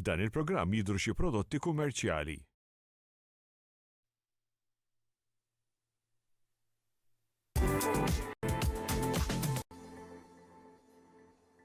F'dan il-programm jidhru xi prodotti kummerċjali.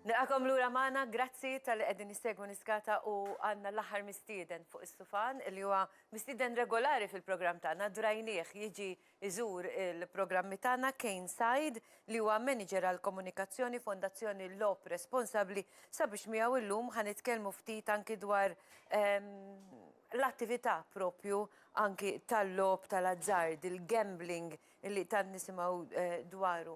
Nilqakom lura magħna, grazzi tal-li qegħdin nissegwu niskata u għandna l-aħħar mistieden fuq is-sufan li huwa mistieden regolari fil-programm tagħna drajnieh jiġi iżur il-programmi tagħna Kane Side li huwa manager għall komunikazzjoni Fondazzjoni Lob Responsabbli sabiex miegħu illum ħanitkellmu ftit anki dwar l-attività propju anki tal-lob tal-azzard, il-gambling li tan nisimgħu dwaru.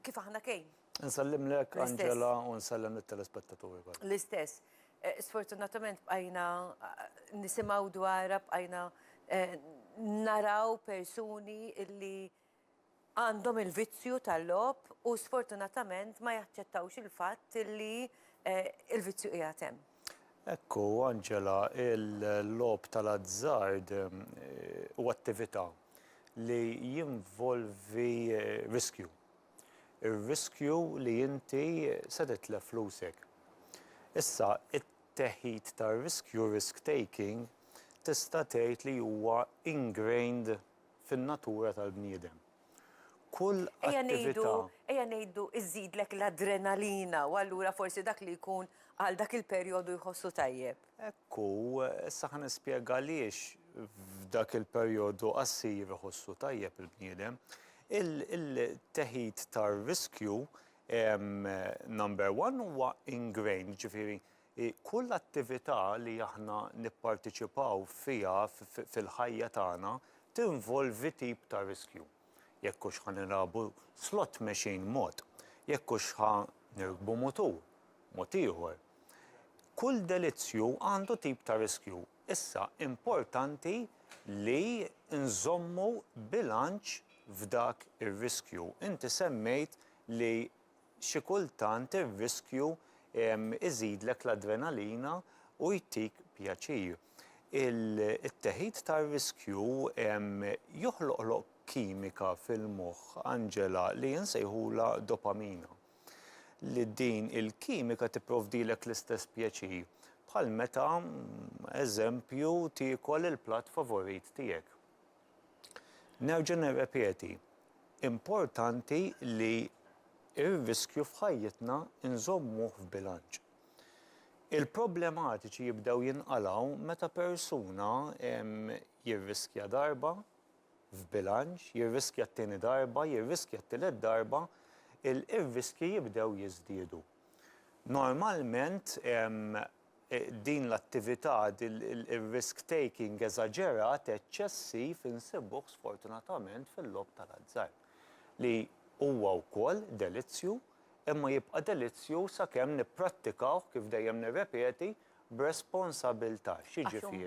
Kif aħna Kane? Nsallim lek, Angela, u nsallim l-telespettaturi. L-istess. Sfortunatament bqajna nisimgħu dwarha, bqajna naraw persuni illi għandhom il-vizzju tal-lob u sfortunatament ma jaċċettawx il-fatt illi il-vizzju qiegħed hemm. Ekku, Angela, il-lob tal-azzard u attività li jinvolvi riskju. Il-riskju li inti se titlef flusek. Issa, it-teħid ta' riskju, risk-taking, tista' tgħid li huwa ingrained fin-natura tal-bniedem. Kull attività. Ejja ngħidu iżidlek l-adrenalina u allura forsi dak li jkun għal dak il-perjodu jħossu tajjeb. Ekku, issa ħa nispjega għaliex f'dak il-perjodu qassir iħossu tajjeb il-bniedem. Il-teħid tar-riskju number one huwa ingrained, ġifieri kull attività li aħna nipparteċipaw fiha fil-ħajja tagħna tinvolvi tip ta' riskju. Jekk hux ħa nilagħbu slot machine mod, jekk hux ħa nirkbu motur, mod ieħor. Kull delizzju għandu tip ta' riskju. Issa importanti li nżommu bilanċ f'dak ir-riskju. Inti semmejt li xi kultant ir-riskju iżidlek l-adrenalina u jtik pjaċir. Il-teħid tar-riskju joħloq kimika fil-moħħ, Angela, li jinsejħula dopamina. Li din il-kimika tipprovdilek l-istess pjaċir. Bħal meta, eżempju, tiekol il-platt favorit tiegħek. Nerġa' nirrepeti, importanti li ir-riskju f'ħajjitna nżommuh f'bilanċ. Il-problematiċi jibdew jinqalgħu meta persuna jirriskja darba f'bilanċ, jirriskja t-tieni darba, jirriskja t-tielet darba, ir-riskji jibdew jiżdiedu. Normalment din l-attività, il-risk-taking eżaġerat eċċessiv insibuh sfortunatament fil-lob tal-azzard. Li huwa wkoll delizzju, imma jibqa' delizzju sakemm nipprattikaw kif dejjem nirrepeti b'responsabbiltà. X'jiġifieri?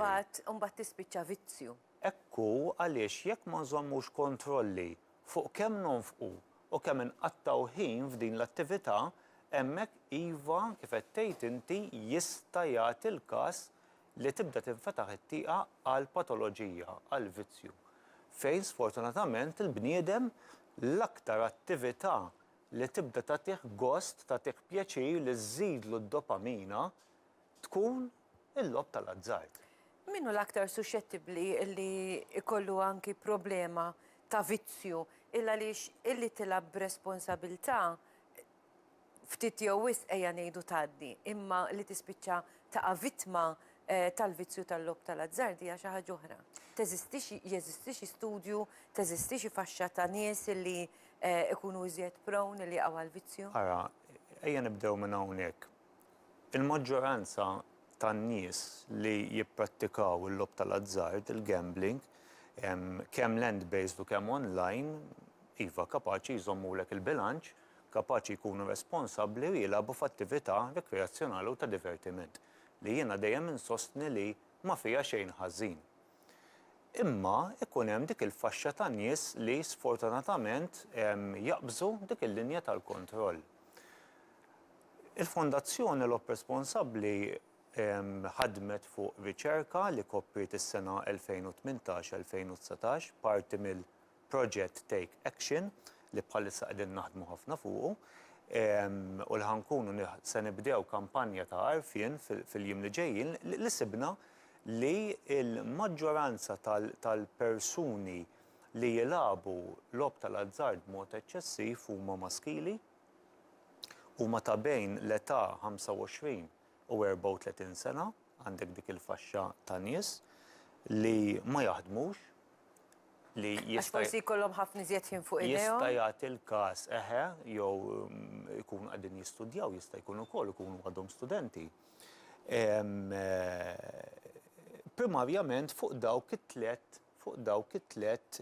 Imbagħad tispiċċa vizzju. Ekku għaliex jekk ma nżommux kontrolli fuq kemm nonfqu u kemm inqattaw ħin f'din l-attività, hemmhekk iva kif qed tgħid inti jista' jagħti l-każ li tibda tinfetaħ it-tieqa għal patoloġija, għal vizzju. Fejn sfortunatament il-bniedem l-aktar attività li tibda tagħtih gost, tagħtih pjaċir li żżidlu d-dopamina tkun il-lob tal-azzard. Minnu l-aktar suscettibbli li ikollu anki problema ta' vizzju illi tilab b'responsabbiltà ftit jew wisq ejja ngħidu tgħaddi, imma li tispiċċa taqa' vittma tal-vizzju tal-lob tal-azzard hija xi ħaġa oħra. Jeżisti xi studju, teżisti xi faxxa ta' nies li ikunu iżjed prone li jaqgħu għall-vizzju? Ara, ejja nibdew minn hawnhekk. Il-maġġoranza tan-nies li jipprattikaw il-lob tal-azzard, il-gambling, kemm land-based u kemm online, iva kapaċi jżommulek il-bilanċ, kapaċi jkunu responsabbli u jilagħbu f'attività rekreazzjonali u ta' divertiment li jiena dejjem insostni li ma fiha xejn ħażin. Imma ikun hemm dik il-faxxa ta' nies li sfortunatament jaqbżu dik il-linja tal-kontroll. Il-Fondazzjoni Lob Responsabbli ħadmet fuq riċerka li kopriet is-sena 2018-2019 parti mill-Project Take Action li bħalissa qegħdin naħdmu ħafna fuqu, U l-ħankunu se nibdew kampanja ta' għarfien fil-jiem li ġejjin li sibna li l-maġġoranza tal-persuni li jilagħbu lob tal-azzard b'mod eċċessiv huma maskili, huma ta' bejn l-età 25 u 34 sena, għandek dik il-faxxa ta' nies li ma jaħdmux, li Għax forsi jkollhom ħafna iżjed ħin fuq idejhom. jista' jagħti l-każ jew ikunu qegħdin jistudjaw, jista' jkunu wkoll ikunu għadhom studenti. Primarjament fuq dawk it-tliet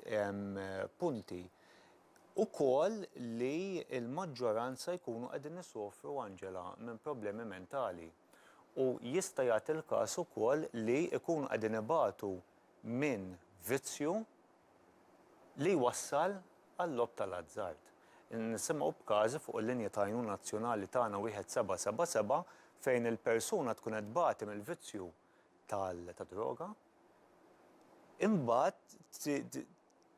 punti. Ukoll li l-maġġoranza jkunu qegħdin isofru Anġela minn problemi mentali. U jista' jagħti l-każ ukoll li jkunu qegħdin ibatu minn vizzju li wassal għall-lob tal-azzard. Nisimgħu b'każi fuq il-linja ta' għajnuna nazzjonali tagħna 1777 fejn il-persuna tkun qed tbagħti mill-vizzju tad-droga, imbagħad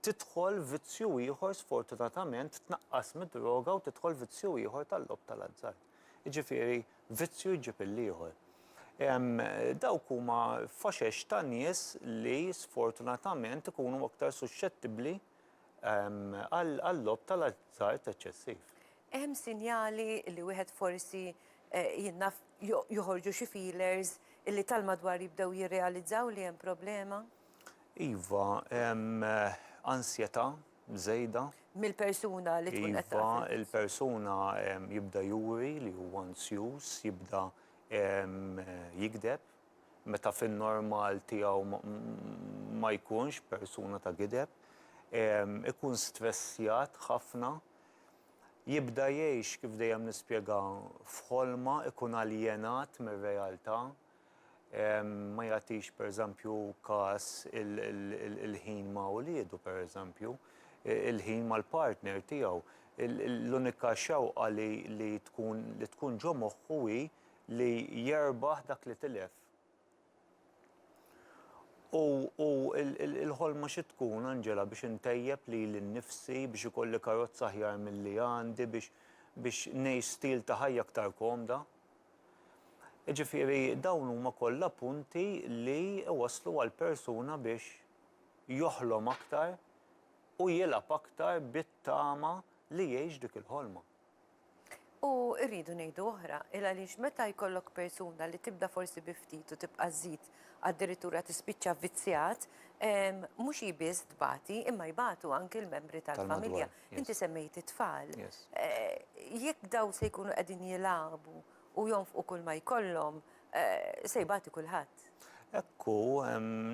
tidħol vizzju ieħor sfortunatament tnaqqas mid-droga u tidħol vizzju ieħor tal-lob tal-azzard. Jiġifieri vizzju jġib il-ieħor. Dawk huma faxex ta' nies li sfortunatament ikunu aktar suscettibbli għall-lob tal-azzard eċċessiv. Hemm sinjali li wieħed forsi jinnaf joħorġu xi feelers illi tal-madwar jibdew jirrealizzaw li hemm problema? Iva, ansjetà żejda. Mill-persuna li tkun qed Iva, il-persuna jibda juri li huwa ansjuż, jibda jikdeb, meta fin-normal tiegħu ma jkunx persuna ta' gideb, ikun stressjat ħafna, jibda jgħix kif dejjem nispjega f'ħolma, ikun aljenat mir-realtà, ma jagħtix pereżempju każ il-ħin ma' uliedu pereżempju, il-ħin mal-partner tiegħu. L-unika xewqa li tkun ġo moħħu hi li jerbaħ dak li tilef. U il-ħolma xi tkun, Anġela, biex intejjeb li l-nifsi, biex ikolli karozza aħjar milli għandi, biex ngħix stil ta' ħajja aktar komda. Ġifieri dawn huma kollha punti li waslu għal persuna biex joħlom aktar u jilgħab aktar bit-tama li jgħix dik il-ħolma. U rridu ngħidu oħra, għaliex meta jkollok persuna li tibda forsi bi ftit u tibqa' żid addirittura tispiċċa vizzjat, mhux biss tbati imma jbatu anke l-membri tal-familja. Inti semmejt it-tfal. Jekk daw se jkunu qegħdin jilagħbu u jonfqu kull ma jkollhom, se jbati kulħadd. Ekku,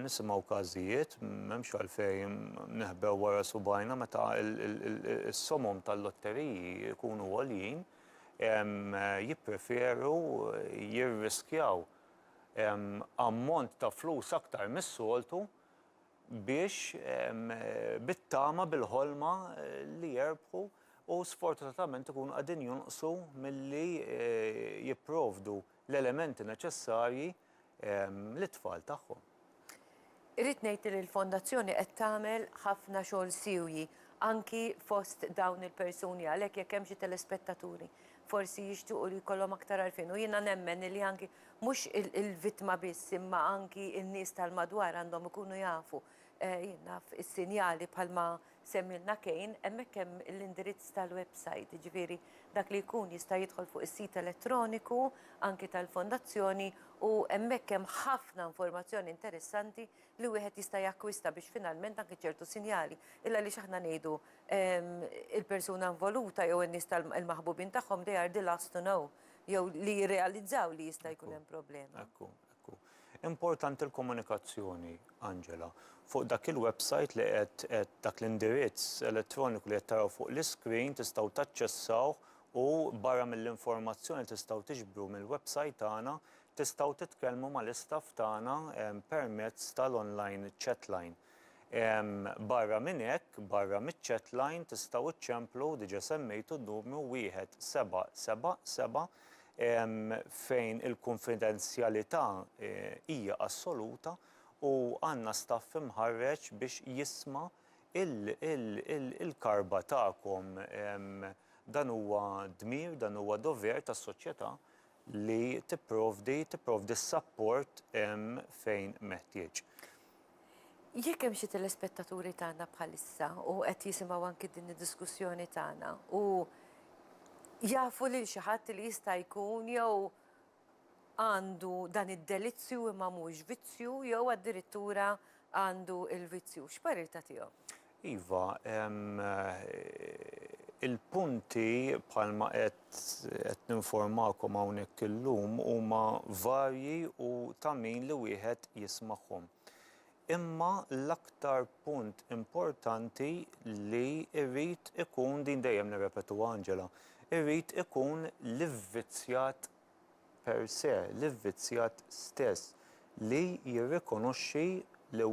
nisimgħu każijiet, m'hemmx għalfejn neħbew wara subajna meta s-somom tal-lotteriji jkunu għoljin, jippreferu jirriskjaw ammont ta' flus aktar mis-soltu biex bit-tama bil-ħolma li jerbħu u sfortunatament ikunu qegħdin jonqsu milli jipprovdu l-elementi neċessarji l-tfal tagħhom. Irrid ngħid li l-fondazzjoni qed tagħmel ħafna xogħol siwji anki fost dawn il-persuni għalhekk jekk hemm xi telespettaturi forsi jixtiequ li jkollhom aktar għarfien u jiena nemmen li anki mhux il-vittma biss imma anki n-nies tal-madwar għandhom ikunu jafu jiena is-sinjali bħalma semmilna kejn hemmhekk hemm l-indirizz tal-website, jiġifieri dak li jkun jista' jidħol fuq is-sit elettroniku anki tal-fondazzjoni u hemmhekk hemm ħafna informazzjoni interessanti li wieħed jista' jakkwista biex finalment anke ċertu sinjali illa li aħna ngħidu il-persuna involuta jew in-nies tal-maħbubin tagħhom they are the last to know jew li jirrealizzaw li jista' jkun hemm problema. Ekku. Importanti l-komunikazzjoni, Anġela. Fuq dak il-website li qed dak l-indirizz elettroniku li qed taraw fuq l-iskrin tistgħu taċċessaw u barra mill-informazzjoni tistgħu tiġbru mill-website tagħna tistgħu titkellmu mal-istaff tagħna permezz tal-online chatline. Barra minn hekk, barra miċ-chatline tistgħu iċċemplu diġà semmejtu n-numru 1777 fejn il-konfidenzjalità hija assoluta u għandna staff imħarreġ biex jisma' il-karba tagħkom dan huwa dmir, dan huwa dover tas-soċjetà li tipprovdi s-support fejn meħtieġ. Jekk hemm xi telespettaturi tagħna bħalissa u qed jisimgħu anki din id-diskussjoni tagħna u jafu lil xi ħadd li jista' jkun jew għandu dan id-delizzju imma mhux vizzju jew addirittura għandu il-vizzju. X'parir tagħtihom? Iva, il-punti bħalma qed ninformakom hawnhekk illum huma varji u ta' min li wieħed jismagħhom. Imma l-aktar punt importanti li irrid ikun din dejjem nirrepetu Angela, irrid ikun l-ivvizzjat per se, l-ivvizzjat stess li jirrikonoxxi li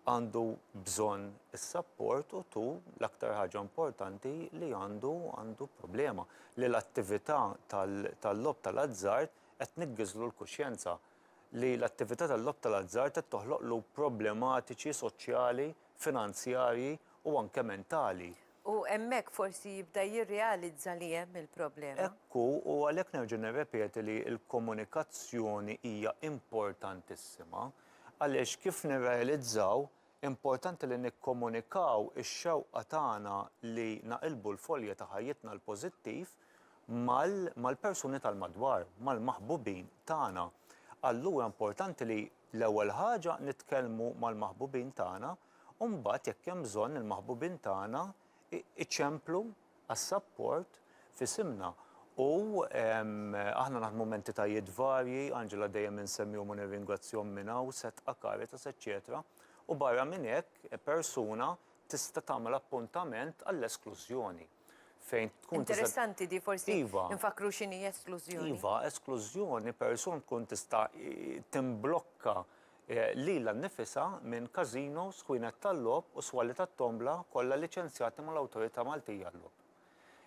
għandu bżonn is-support u tu l-aktar ħaġa importanti li għandu problema li l-attività tal-lob tal-azzard qed niggiżlu l-kuxjenza li l-attività tal-lob tal-azzard qed toħloqlu problematiċi soċjali, finanzjarji u anke mentali. U hemmhekk forsi jibda jirrealizza li hemm il-problema. Ekku, u għalhekk nerġa' nirrepeti li l-komunikazzjoni hija importantissima għaliex kif nirrealizzaw importanti li nikkomunikaw ix-xewqa tagħna li naqilbu l-folja ta' ħajjitna l-pożittiv mal-persuni tal-madwar, mal-maħbubin tagħna. Allura importanti li l-ewwel ħaġa nitkellmu mal-maħbubin tagħna u mbagħad jekk hemm bżonn il-maħbubin tagħna iċemplu għas-support f'isimna. U aħna naħdmu mentitajiet varji, Angela dejjem insemmihom u nirringrazzjahom minn hawn, Setqa, Caritas, eċċetera. U barra minn hekk persuna tista' tagħmel appuntament għall-esklużjoni. Interessanti di forsi nfakru x'inhi esklużjoni. Iva, esklużjoni persuna tkun tista' timblokka lilha nnifisha minn każinos, ħwienet tal-lob u swalli tat-tombla kollha liċenzjati mal-Awtorità Maltija għall-lob.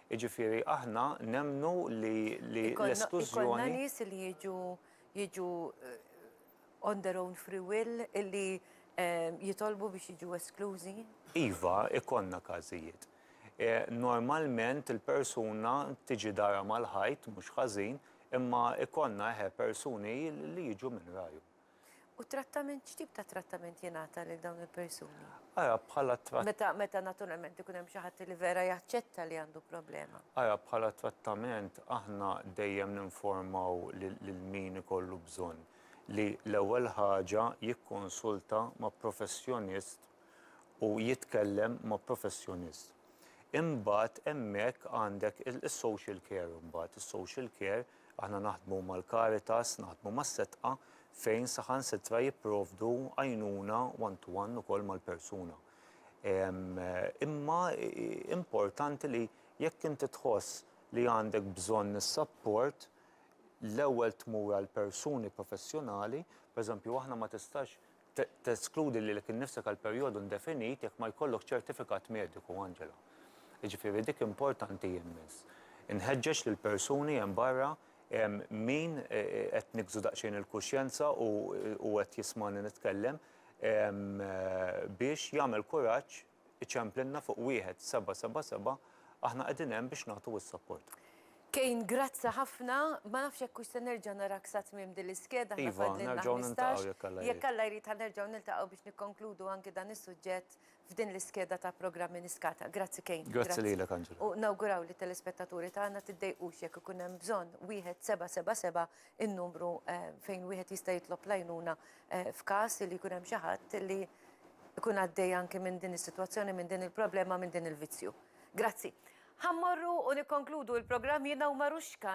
Jiġifieri aħna nemmnu li l-esklużjoni. Ikollna nies li jiġu on their own free will illi jitolbu biex jiġu esklużi? Iva, ikonna każijiet. Normalment il-persuna tiġi dara mal-ħajt mhux ħażin, imma ikonna persuni li jiġu minn raju. U trattament, x'tip ta' trattament jingħata lil dawn il-persuni? Ara bħala trattament. Meta naturalment ikun hemm xi ħadd li vera jaċċetta li għandu problema. Ara bħala trattament aħna dejjem ninformaw lil min ikollu bżonn li l-ewwel ħaġa jikkonsulta ma' professjonist u jitkellem ma' professjonist. Imbagħad hemmhekk għandek is-social care imbagħad. Is-social care aħna naħdmu mal-Caritas, naħdmu mas-Setqa fejn saħansitra jipprovdu għajnuna one-to-one ukoll mal-persuna. Imma importanti li jekk inti tħoss li għandek bżonn is-support l-ewwel tmur għal persuni professjonali, pereżempju aħna ma tistax teskludi lilek innifsek għal perjodu indefinit jekk ma jkollok ċertifikat mediku, Angela. Jiġifieri dik importanti jemmis. Inħeġġeġ lill persuni hemm barra min qed nikżu daqsxejn il-kuxjenza u qed jismani nitkellem biex jagħmel kuraġġ iċemplinna fuq 1777 aħna qegħdin hemm biex nagħtu s-support. Kejn, grazzi ħafna, ma nafx hekk se nerġa' narak sa tmiem din l-iskeda. Iva, nerġgħu niltaqgħu jekk Alla jrid ħanerġgħu niltaqgħu biex nikkonkludu anke dan is-suġġett f'din l-iskeda ta' programmi niskata. Grazzi Kejn. Grazzi lilek, Angela. U nawguraw li telespettaturi tagħna tiddejqux jekk ikun hemm bżonn 1777 in-numru fejn wieħed jista' jitlob l-għajnuna f'każ li jkun hemm xi ħadd li jkun għaddej anke minn din is-sitwazzjoni, minn din il-problema, minn din il-vizzju. Grazzi. Ħammorru u nikkonkludu il-programm jiena u Maruxka.